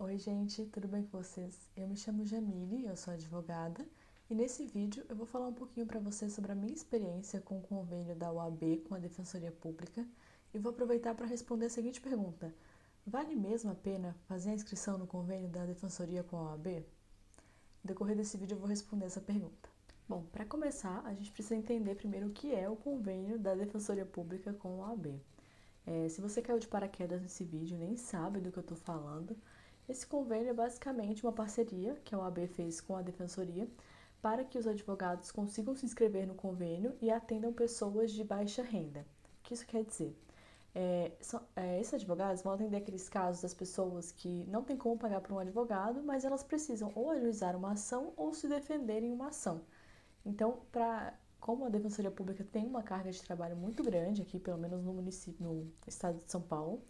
Oi gente, tudo bem com vocês? Eu me chamo Jamile, eu sou advogada e nesse vídeo eu vou falar um pouquinho para vocês sobre a minha experiência com o convênio da OAB com a Defensoria Pública e vou aproveitar para responder a seguinte pergunta: vale mesmo a pena fazer a inscrição no convênio da Defensoria com a OAB? No decorrer desse vídeo eu vou responder essa pergunta. Bom, para começar, a gente precisa entender primeiro o que é o convênio da Defensoria Pública com a OAB. Se você caiu de paraquedas nesse vídeo e nem sabe do que eu estou falando, esse convênio é basicamente uma parceria que a OAB fez com a Defensoria para que os advogados consigam se inscrever no convênio e atendam pessoas de baixa renda. O que isso quer dizer? Esses advogados vão atender aqueles casos das pessoas que não têm como pagar por um advogado, mas elas precisam ou ajuizar uma ação ou se defender em uma ação. Então, como a Defensoria Pública tem uma carga de trabalho muito grande aqui, pelo menos no município, no estado de São Paulo,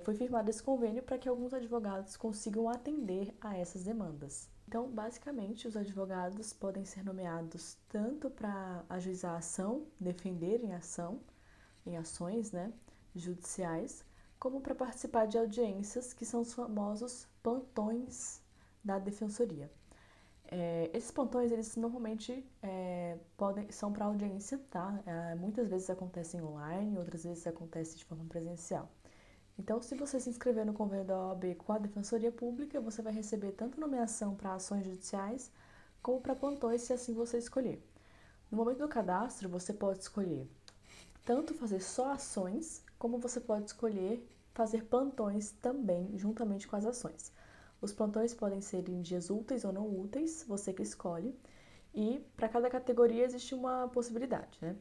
foi firmado esse convênio para que alguns advogados consigam atender a essas demandas. Então, basicamente, os advogados podem ser nomeados tanto para ajuizar a ação, defender em ações, né, judiciais, como para participar de audiências, que são os famosos plantões da Defensoria. Esses plantões, eles normalmente são para audiência, tá? Muitas vezes acontecem online, outras vezes acontece de forma presencial. Então, se você se inscrever no convênio da OAB com a Defensoria Pública, você vai receber tanto nomeação para ações judiciais, como para plantões, se assim você escolher. No momento do cadastro, você pode escolher tanto fazer só ações, como você pode escolher fazer plantões também, juntamente com as ações. Os plantões podem ser em dias úteis ou não úteis, você que escolhe, e para cada categoria existe uma possibilidade, né?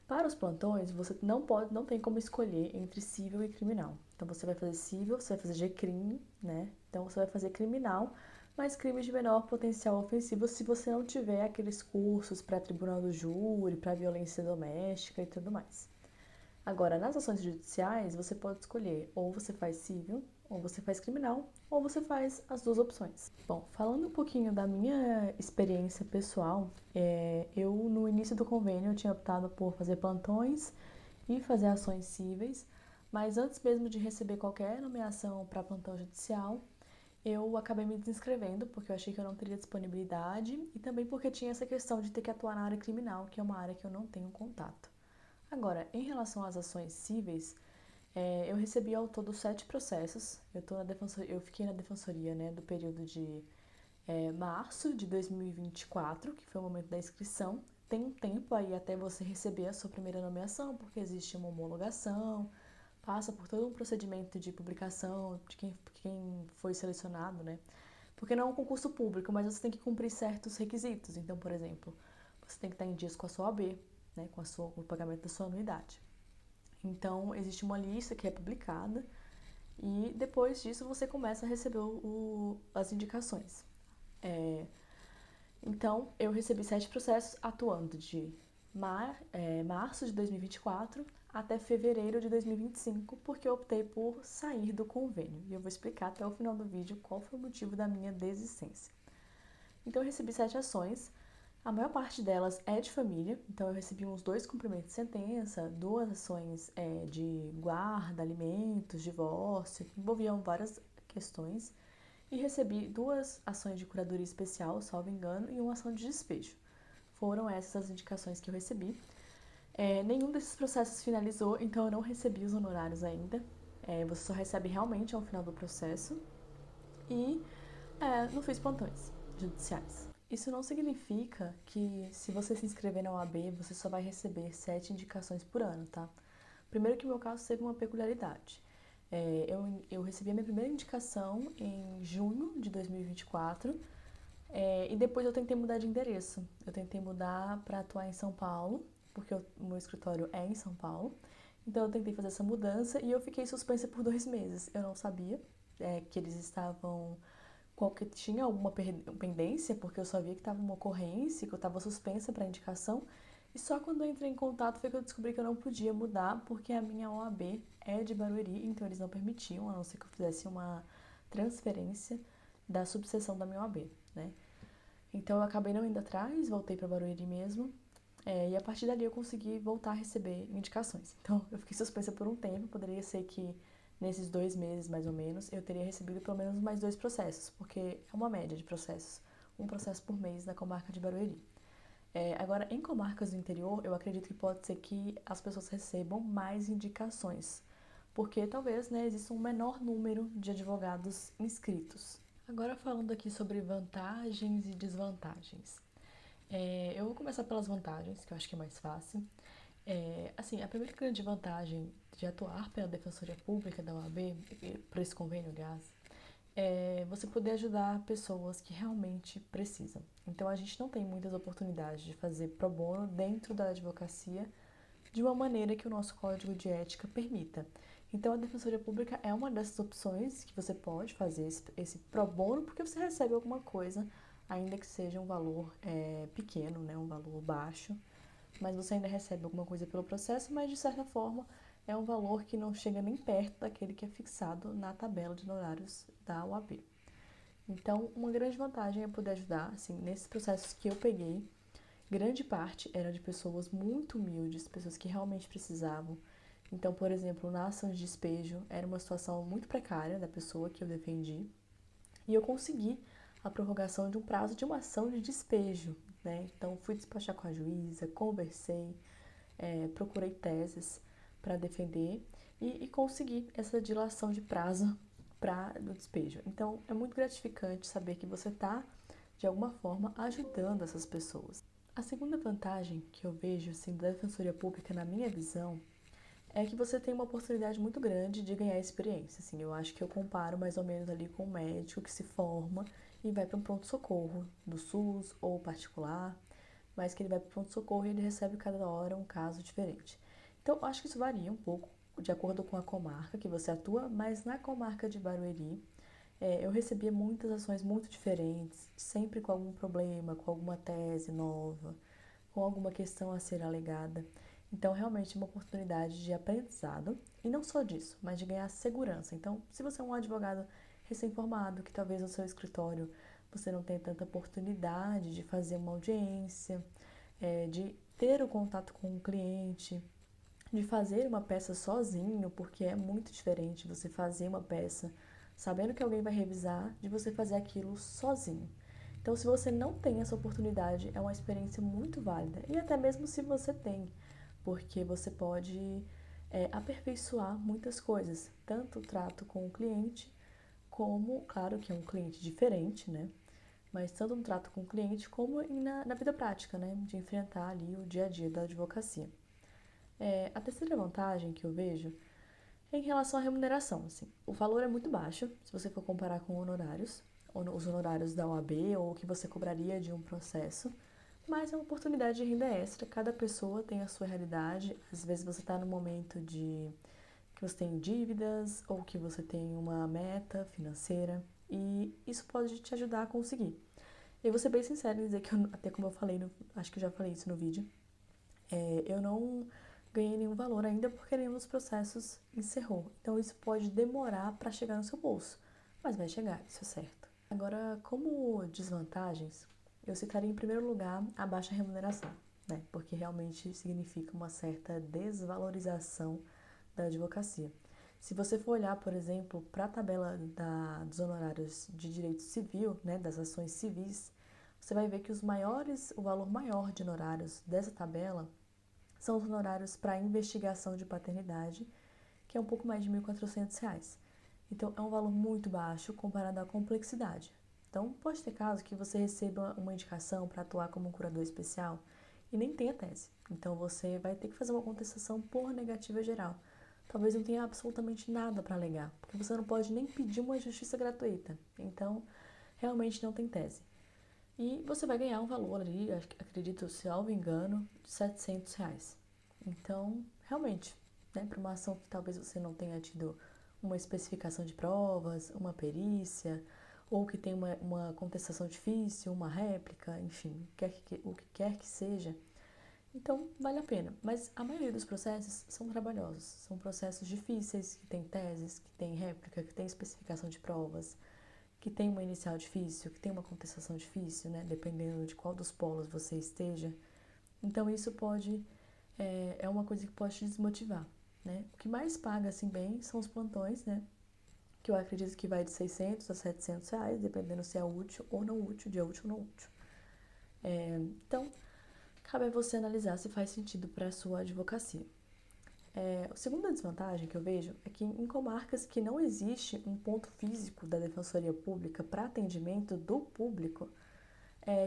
Para os plantões, você não tem como escolher entre civil e criminal. Então você vai fazer civil, você vai fazer G-crime, né? Então você vai fazer criminal, mas crimes de menor potencial ofensivo se você não tiver aqueles cursos para tribunal do júri, para violência doméstica e tudo mais. Agora, nas ações judiciais, você pode escolher ou você faz civil, ou você faz criminal, ou você faz as duas opções. Bom, falando um pouquinho da minha experiência pessoal, eu no início do convênio eu tinha optado por fazer plantões e fazer ações cíveis, mas antes mesmo de receber qualquer nomeação para plantão judicial, eu acabei me desinscrevendo porque eu achei que eu não teria disponibilidade e também porque tinha essa questão de ter que atuar na área criminal, que é uma área que eu não tenho contato. Agora, em relação às ações cíveis, eu recebi ao todo 7 processos. Eu fiquei na defensoria, né, do período de março de 2024, que foi o momento da inscrição. Tem um tempo aí até você receber a sua primeira nomeação, porque existe uma homologação, passa por todo um procedimento de publicação de quem foi selecionado, né? Porque não é um concurso público, mas você tem que cumprir certos requisitos. Então, por exemplo, você tem que estar em dias com a sua OAB, né, com o pagamento da sua anuidade. Então, existe uma lista que é publicada e depois disso você começa a receber as indicações. É, então, eu recebi 7 processos atuando de março de 2024 até fevereiro de 2025, porque eu optei por sair do convênio. E eu vou explicar até o final do vídeo qual foi o motivo da minha desistência. Então, eu recebi 7 ações. A maior parte delas é de família, então eu recebi uns 2 cumprimentos de sentença, 2 ações de guarda, alimentos, divórcio, que envolviam várias questões, e recebi 2 ações de curadoria especial, salvo engano, e uma ação de despejo. Foram essas as indicações que eu recebi. Nenhum desses processos finalizou, então eu não recebi os honorários ainda. Você só recebe realmente ao final do processo. E não fiz plantões judiciais. Isso não significa que se você se inscrever na OAB, você só vai receber 7 indicações por ano, tá? Primeiro que o meu caso teve uma peculiaridade. Eu recebi a minha primeira indicação em junho de 2024 e depois eu tentei mudar de endereço. Eu tentei mudar para atuar em São Paulo, porque o meu escritório é em São Paulo. Então eu tentei fazer essa mudança e eu fiquei suspensa por 2 meses. Eu não sabia que eles estavam qualquer tinha alguma pendência, porque eu só via que estava uma ocorrência, que eu estava suspensa para indicação, e só quando eu entrei em contato foi que eu descobri que eu não podia mudar, porque a minha OAB é de Barueri, então eles não permitiam, a não ser que eu fizesse uma transferência da subseção da minha OAB, né? Então eu acabei não indo atrás, voltei para Barueri mesmo, e a partir dali eu consegui voltar a receber indicações. Então eu fiquei suspensa por um tempo, poderia ser que nesses 2 meses, mais ou menos, eu teria recebido pelo menos mais 2 processos, porque é uma média de processos, um processo por mês na comarca de Barueri. Agora, em comarcas do interior, eu acredito que pode ser que as pessoas recebam mais indicações, porque talvez, né, exista um menor número de advogados inscritos. Agora, falando aqui sobre vantagens e desvantagens. Eu vou começar pelas vantagens, que eu acho que é mais fácil. Assim, a primeira grande vantagem de atuar pela Defensoria Pública da OAB, por esse convênio, aliás, é você poder ajudar pessoas que realmente precisam. Então, a gente não tem muitas oportunidades de fazer pro bono dentro da advocacia de uma maneira que o nosso código de ética permita. Então, a Defensoria Pública é uma dessas opções que você pode fazer esse pro bono, porque você recebe alguma coisa, ainda que seja um valor pequeno, né, um valor baixo, mas você ainda recebe alguma coisa pelo processo, mas de certa forma é um valor que não chega nem perto daquele que é fixado na tabela de honorários da UAB. Então, uma grande vantagem é poder ajudar, assim, nesses processos que eu peguei, grande parte era de pessoas muito humildes, pessoas que realmente precisavam. Então, por exemplo, na ação de despejo, era uma situação muito precária da pessoa que eu defendi, e eu consegui a prorrogação de um prazo de uma ação de despejo, né? Então, fui despachar com a juíza, conversei, procurei teses para defender e consegui essa dilação de prazo para o despejo. Então, é muito gratificante saber que você está, de alguma forma, ajudando essas pessoas. A segunda vantagem que eu vejo assim, da Defensoria Pública, na minha visão, é que você tem uma oportunidade muito grande de ganhar experiência. Assim, eu acho que eu comparo mais ou menos ali com um médico que se forma e vai para um pronto-socorro do SUS ou particular, mas que ele vai para o pronto-socorro e ele recebe cada hora um caso diferente. Então, eu acho que isso varia um pouco de acordo com a comarca que você atua, mas na comarca de Barueri, eu recebia muitas ações muito diferentes, sempre com algum problema, com alguma tese nova, com alguma questão a ser alegada. Então, realmente é uma oportunidade de aprendizado, e não só disso, mas de ganhar segurança. Então, se você é um advogado recém-formado, que talvez no seu escritório você não tenha tanta oportunidade de fazer uma audiência, de ter o contato com o cliente, de fazer uma peça sozinho, porque é muito diferente você fazer uma peça sabendo que alguém vai revisar, de você fazer aquilo sozinho. Então, se você não tem essa oportunidade, é uma experiência muito válida. E até mesmo se você tem, porque você pode aperfeiçoar muitas coisas, tanto o trato com o cliente, como, claro que é um cliente diferente, né? Mas tanto no trato com o cliente como na vida prática, né? De enfrentar ali o dia a dia da advocacia. A terceira vantagem que eu vejo é em relação à remuneração. Assim, o valor é muito baixo, se você for comparar com honorários, ou os honorários da OAB, ou o que você cobraria de um processo, mas é uma oportunidade de renda extra. Cada pessoa tem a sua realidade. Às vezes você está no momento de que você tem dívidas ou que você tem uma meta financeira e isso pode te ajudar a conseguir. Eu vou ser bem sincera em dizer que, até como eu falei, acho que eu já falei isso no vídeo, eu não ganhei nenhum valor ainda porque nenhum dos processos encerrou. Então isso pode demorar para chegar no seu bolso, mas vai chegar, isso é certo. Agora, como desvantagens, eu citaria em primeiro lugar a baixa remuneração, né? Porque realmente significa uma certa desvalorização da advocacia. Se você for olhar, por exemplo, para a tabela dos honorários de direito civil, né, das ações civis, você vai ver que o valor maior de honorários dessa tabela são os honorários para investigação de paternidade, que é um pouco mais de R$ 1.400. Então, é um valor muito baixo comparado à complexidade. Então, pode ter caso que você receba uma indicação para atuar como um curador especial e nem tenha tese. Então, você vai ter que fazer uma contestação por negativa geral. Talvez não tenha absolutamente nada para alegar, porque você não pode nem pedir uma justiça gratuita. Então, realmente não tem tese. E você vai ganhar um valor ali, acredito, se não me engano, de R$ 700. Então, realmente, né, para uma ação que talvez você não tenha tido uma especificação de provas, uma perícia, ou que tem uma contestação difícil, uma réplica, enfim, o que quer que seja, então vale a pena. Mas a maioria dos processos são trabalhosos, são processos difíceis, que tem teses, que tem réplica, que tem especificação de provas, que tem uma inicial difícil, que tem uma contestação difícil, né? Dependendo de qual dos polos você esteja. Então isso é uma coisa que pode te desmotivar. né? O que mais paga, assim, bem são os plantões, né? Que eu acredito que vai de 600 a 700 reais, dependendo se é útil ou não útil, dia útil ou não útil. Então, cabe a você analisar se faz sentido para a sua advocacia. A segunda desvantagem que eu vejo é que em comarcas que não existe um ponto físico da Defensoria Pública para atendimento do público,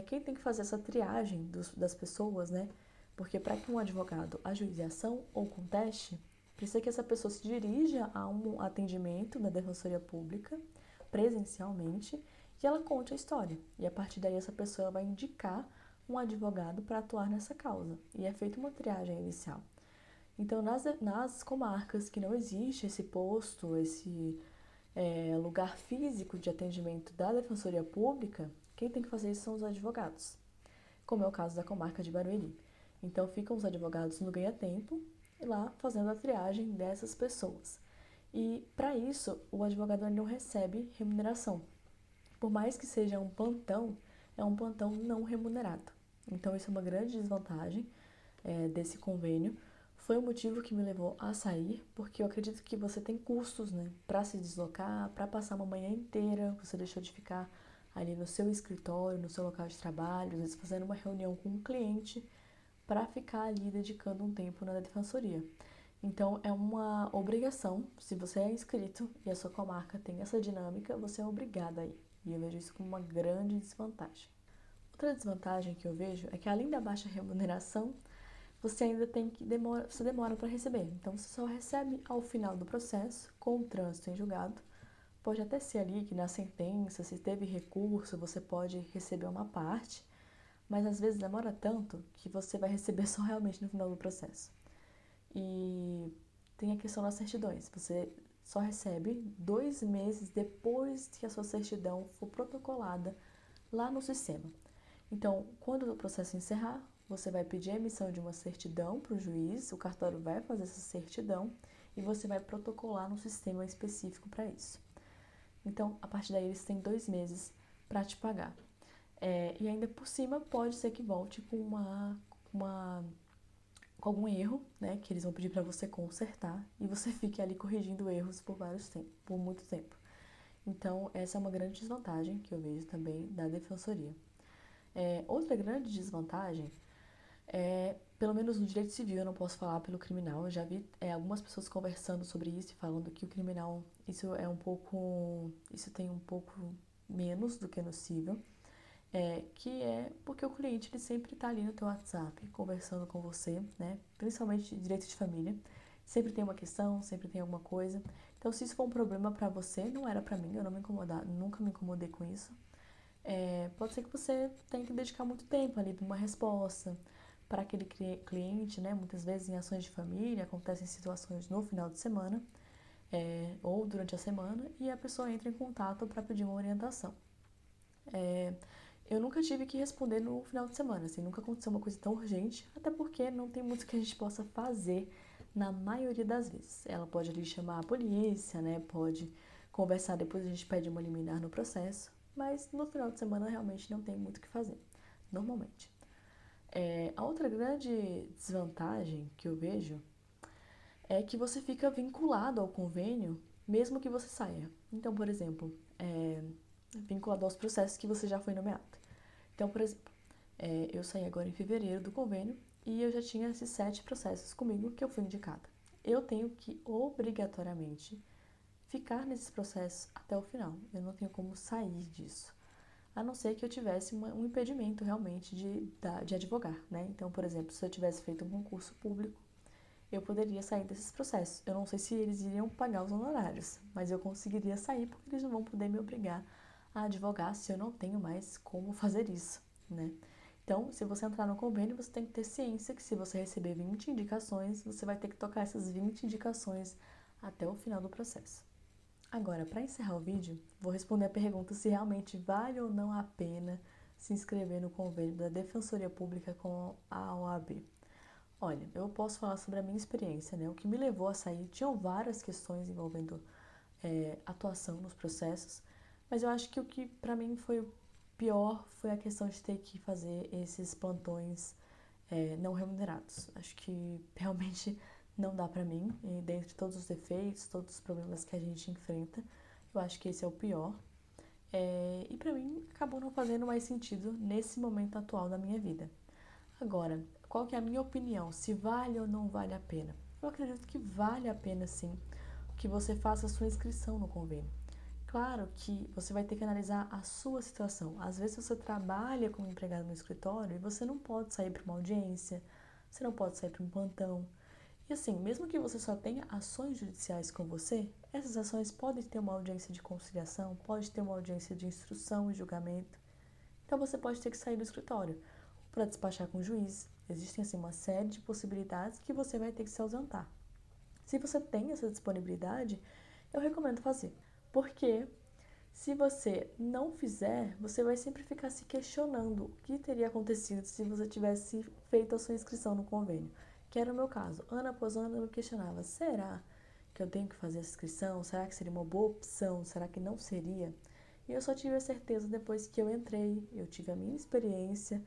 quem tem que fazer essa triagem das pessoas, né? Porque para que um advogado ajuize a ação ou conteste, precisa que essa pessoa se dirija a um atendimento da Defensoria Pública presencialmente e ela conte a história. E a partir daí essa pessoa vai indicar um advogado para atuar nessa causa. E é feita uma triagem inicial. Então, nas comarcas que não existe esse posto, esse lugar físico de atendimento da Defensoria Pública, quem tem que fazer isso são os advogados, como é o caso da comarca de Barueri. Então, ficam os advogados no ganha-tempo lá fazendo a triagem dessas pessoas. E, para isso, o advogado não recebe remuneração. Por mais que seja um plantão, é um plantão não remunerado. Então, isso é uma grande desvantagem desse convênio. Foi o motivo que me levou a sair, porque eu acredito que você tem custos, né, para se deslocar, para passar uma manhã inteira, você deixou de ficar ali no seu escritório, no seu local de trabalho, às vezes fazendo uma reunião com um cliente, para ficar ali dedicando um tempo na defensoria. Então, é uma obrigação, se você é inscrito e a sua comarca tem essa dinâmica, você é obrigada a ir. E eu vejo isso como uma grande desvantagem. Outra desvantagem que eu vejo é que, além da baixa remuneração, você ainda você demora para receber. Então, você só recebe ao final do processo, com o trânsito em julgado. Pode até ser ali que na sentença, se teve recurso, você pode receber uma parte, mas às vezes demora tanto que você vai receber só realmente no final do processo. E tem a questão das certidões. Você só recebe 2 meses depois que a sua certidão for protocolada lá no sistema. Então, quando o processo encerrar, você vai pedir a emissão de uma certidão para o juiz, o cartório vai fazer essa certidão e você vai protocolar no sistema específico para isso. Então, a partir daí, eles têm 2 meses para te pagar. E ainda por cima, pode ser que volte com com algum erro, né, que eles vão pedir para você consertar e você fique ali corrigindo erros por muito tempo. Então, essa é uma grande desvantagem que eu vejo também da defensoria. Outra grande desvantagem pelo menos no direito civil, eu não posso falar pelo criminal. Eu já vi algumas pessoas conversando sobre isso e falando que o criminal, isso tem um pouco menos do que no civil. Que é porque o cliente ele sempre está ali no teu WhatsApp, conversando com você, né? Principalmente direito de família. Sempre tem uma questão, sempre tem alguma coisa. Então, se isso for um problema para você, não era para mim, eu não me incomodar, nunca me incomodei com isso. Pode ser que você tenha que dedicar muito tempo ali para uma resposta para aquele cliente, né? Muitas vezes em ações de família acontecem situações no final de semana ou durante a semana e a pessoa entra em contato para pedir uma orientação. Eu nunca tive que responder no final de semana, assim, nunca aconteceu uma coisa tão urgente, até porque não tem muito que a gente possa fazer na maioria das vezes. Ela pode ali chamar a polícia, né? Pode conversar, depois a gente pede uma liminar no processo, mas no final de semana realmente não tem muito o que fazer, normalmente. A outra grande desvantagem que eu vejo é que você fica vinculado ao convênio mesmo que você saia. Então, por exemplo, vinculado aos processos que você já foi nomeado. Então, por exemplo, eu saí agora em fevereiro do convênio e eu já tinha esses 7 processos comigo que eu fui indicada. Eu tenho que, obrigatoriamente, ficar nesses processos até o final. Eu não tenho como sair disso. A não ser que eu tivesse um impedimento realmente de advogar, né? Então, por exemplo, se eu tivesse feito um concurso público, eu poderia sair desses processos. Eu não sei se eles iriam pagar os honorários, mas eu conseguiria sair porque eles não vão poder me obrigar a advogar se eu não tenho mais como fazer isso, né? Então, se você entrar no convênio, você tem que ter ciência que se você receber 20 indicações, você vai ter que tocar essas 20 indicações até o final do processo. Agora, para encerrar o vídeo, vou responder a pergunta se realmente vale ou não a pena se inscrever no convênio da Defensoria Pública com a OAB. Olha, eu posso falar sobre a minha experiência, né? O que me levou a sair, tinham várias questões envolvendo atuação nos processos, mas eu acho que o que para mim foi o pior foi a questão de ter que fazer esses plantões não remunerados. Acho que realmente não dá pra mim, e dentre todos os defeitos, todos os problemas que a gente enfrenta, eu acho que esse é o pior. E pra mim acabou não fazendo mais sentido nesse momento atual da minha vida. Agora, qual que é a minha opinião? Se vale ou não vale a pena? Eu acredito que vale a pena sim que você faça a sua inscrição no convênio. Claro que você vai ter que analisar a sua situação. Às vezes você trabalha como empregado no escritório e você não pode sair para uma audiência, você não pode sair para um plantão. E assim, mesmo que você só tenha ações judiciais com você, essas ações podem ter uma audiência de conciliação, pode ter uma audiência de instrução e julgamento. Então você pode ter que sair do escritório para despachar com o juiz. Existem assim uma série de possibilidades que você vai ter que se ausentar. Se você tem essa disponibilidade, eu recomendo fazer. Porque se você não fizer, você vai sempre ficar se questionando o que teria acontecido se você tivesse feito a sua inscrição no convênio. Que era o meu caso. Ano após ano eu me questionava: será que eu tenho que fazer essa inscrição? Será que seria uma boa opção? Será que não seria? E eu só tive a certeza depois que eu entrei, eu tive a minha experiência,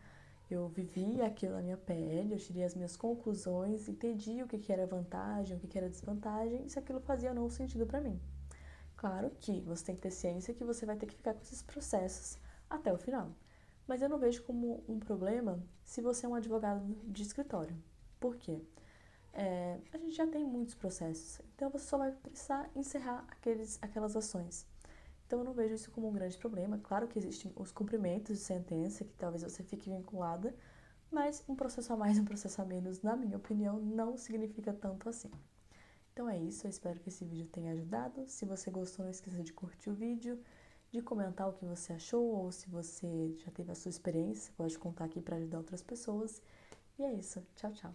eu vivi aquilo na minha pele, eu tirei as minhas conclusões, entendi o que era vantagem, o que era desvantagem, e se aquilo fazia ou não sentido para mim. Claro que você tem que ter ciência que você vai ter que ficar com esses processos até o final. Mas eu não vejo como um problema se você é um advogado de escritório. Por quê? A gente já tem muitos processos, então você só vai precisar encerrar aquelas ações. Então eu não vejo isso como um grande problema. Claro que existem os cumprimentos de sentença, que talvez você fique vinculada, mas um processo a mais, um processo a menos, na minha opinião, não significa tanto assim. Então é isso, eu espero que esse vídeo tenha ajudado. Se você gostou, não esqueça de curtir o vídeo, de comentar o que você achou, ou se você já teve a sua experiência, pode contar aqui para ajudar outras pessoas. E é isso, tchau, tchau.